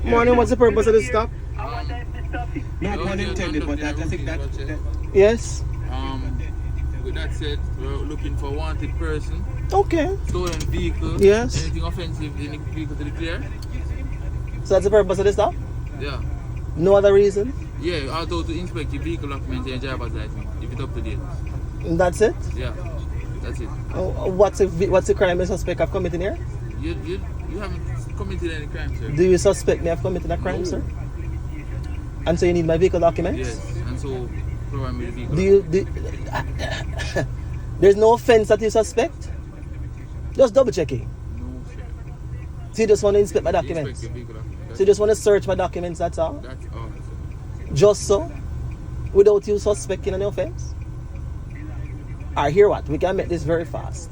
Morning, what's the purpose of this stop? No pun intended, but I think that. Yes. With that said, we're looking for a wanted person. Okay. Stolen vehicle. Yes. Anything offensive in the vehicle to declare? So that's the purpose of this stop? Yeah. No other reason? Yeah, although to inspect your vehicle documents and your driver's license, if it's up to date. And that's it? Yeah, that's it. Oh, what's the crime you suspect of committing here? You haven't committed any crime, sir. Do you suspect me of committing a crime, No. sir? And so you need my vehicle documents? Yes, and so provide me the vehicle. There's no offense that you suspect? Just double checking. No, sir. So you just want to inspect my Inspect documents? your vehicle documents. So you just want to search my documents, that's all? That's all, sir. Just so? Without you suspecting any offense? Alright, hear what? We can make this very fast.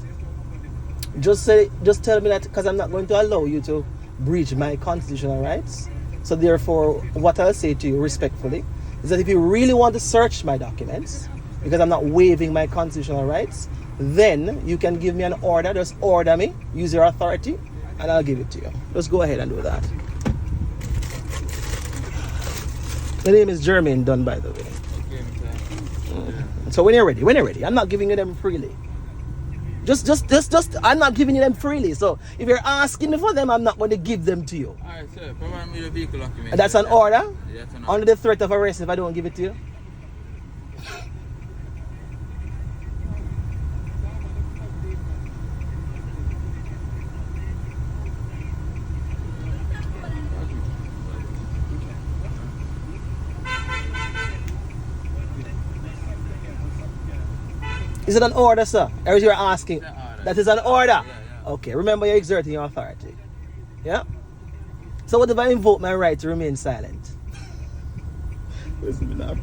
Just tell me that, because I'm not going to allow you to breach my constitutional rights. So therefore, what I'll say to you respectfully is that if you really want to search my documents, because I'm not waiving my constitutional rights, then you can give me an order. Just order me, use your authority, and I'll give it to you. Just go ahead and do that. The name is Jermaine Dunn, by the way. Okay, sir. So when you're ready, I'm not giving you them freely. Just, I'm not giving you them freely. So if you're asking me for them, I'm not going to give them to you. Alright, sir. Provide me the vehicle documents. That's an order? Yeah, that's an order. Under the threat of arrest if I don't give it to you? Is it an order, sir? Or is you asking? That is an order? Yeah, yeah. Okay, remember you're exerting your authority. Yeah? So what if I invoke my right to remain silent? Listen, me now,